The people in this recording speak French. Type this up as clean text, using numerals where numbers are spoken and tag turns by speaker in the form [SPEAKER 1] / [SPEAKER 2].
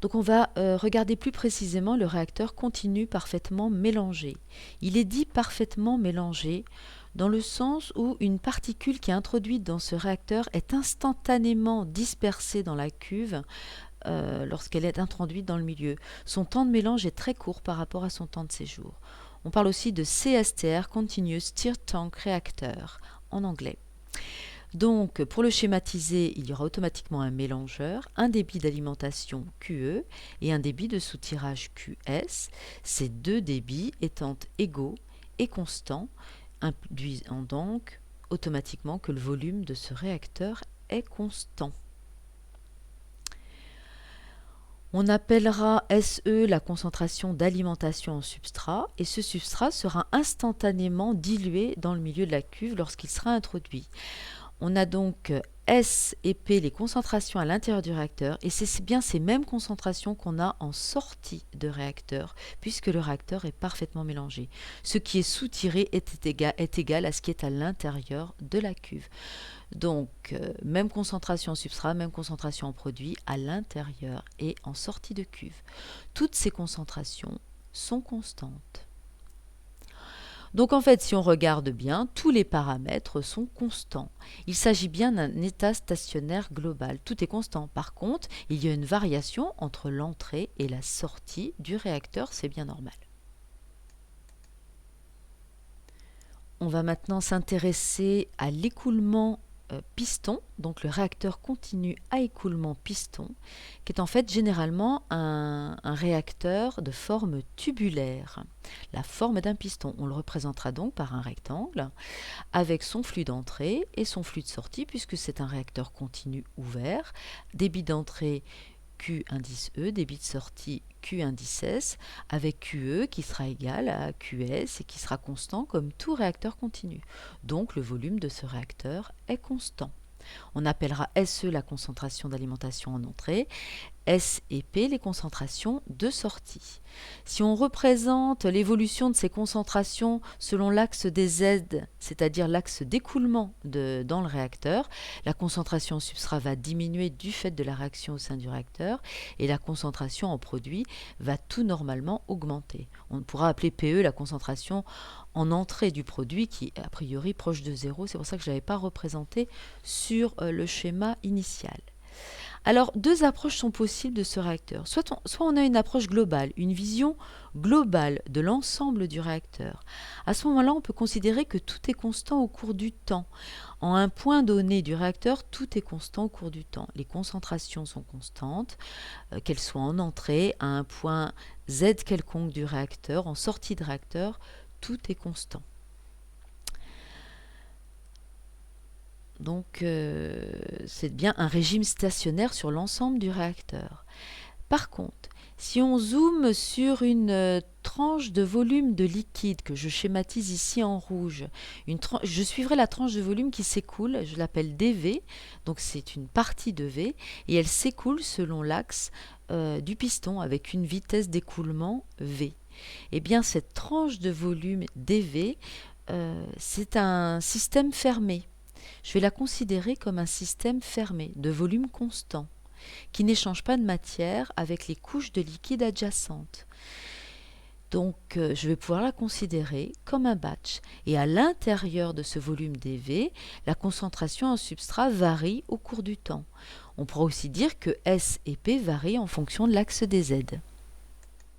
[SPEAKER 1] Donc on va regarder plus précisément le réacteur continu parfaitement mélangé. Il est dit parfaitement mélangé dans le sens où une particule qui est introduite dans ce réacteur est instantanément dispersée dans la cuve lorsqu'elle est introduite dans le milieu. Son temps de mélange est très court par rapport à son temps de séjour. On parle aussi de CSTR, Continuous Stirred Tank Reactor, en anglais. Donc, pour le schématiser, il y aura automatiquement un mélangeur, un débit d'alimentation QE et un débit de soutirage QS, ces deux débits étant égaux et constants, induisant donc automatiquement que le volume de ce réacteur est constant. On appellera SE la concentration d'alimentation en substrat et ce substrat sera instantanément dilué dans le milieu de la cuve lorsqu'il sera introduit. On a donc S et P, les concentrations à l'intérieur du réacteur, et c'est bien ces mêmes concentrations qu'on a en sortie de réacteur, puisque le réacteur est parfaitement mélangé. Ce qui est soutiré est égal à ce qui est à l'intérieur de la cuve. Donc, même concentration en substrat, même concentration en produit à l'intérieur et en sortie de cuve. Toutes ces concentrations sont constantes. Donc en fait, si on regarde bien, tous les paramètres sont constants. Il s'agit bien d'un état stationnaire global. Tout est constant. Par contre, il y a une variation entre l'entrée et la sortie du réacteur, c'est bien normal. On va maintenant s'intéresser à l'écoulement piston, donc le réacteur continu à écoulement piston, qui est en fait généralement un réacteur de forme tubulaire, la forme d'un piston. On le représentera donc par un rectangle avec son flux d'entrée et son flux de sortie, puisque c'est un réacteur continu ouvert, débit d'entrée Q indice E, débit de sortie Q indice S, avec QE qui sera égal à QS et qui sera constant comme tout réacteur continu. Donc le volume de ce réacteur est constant. On appellera SE la concentration d'alimentation en entrée, S et P les concentrations de sortie. Si on représente l'évolution de ces concentrations selon l'axe des Z, c'est-à-dire l'axe d'écoulement dans le réacteur, la concentration en substrat va diminuer du fait de la réaction au sein du réacteur et la concentration en produit va tout normalement augmenter. On pourra appeler PE la concentration en entrée du produit qui est a priori proche de 0. C'est pour ça que je n'avais pas représenté sur le schéma initial. Alors, deux approches sont possibles de ce réacteur. Soit on a une approche globale, une vision globale de l'ensemble du réacteur. À ce moment-là, on peut considérer que tout est constant au cours du temps. En un point donné du réacteur, tout est constant au cours du temps. Les concentrations sont constantes, qu'elles soient en entrée, à un point Z quelconque du réacteur, en sortie de réacteur, tout est constant. Donc, c'est bien un régime stationnaire sur l'ensemble du réacteur. Par contre, si on zoome sur une tranche de volume de liquide que je schématise ici en rouge, je suivrai la tranche de volume qui s'écoule, je l'appelle dV, donc c'est une partie de V, et elle s'écoule selon l'axe du piston avec une vitesse d'écoulement V. Eh bien, cette tranche de volume dV, c'est un système fermé. Je vais la considérer comme un système fermé, de volume constant, qui n'échange pas de matière avec les couches de liquide adjacentes. Donc, je vais pouvoir la considérer comme un batch. Et à l'intérieur de ce volume dV, la concentration en substrat varie au cours du temps. On pourra aussi dire que S et P varient en fonction de l'axe des Z.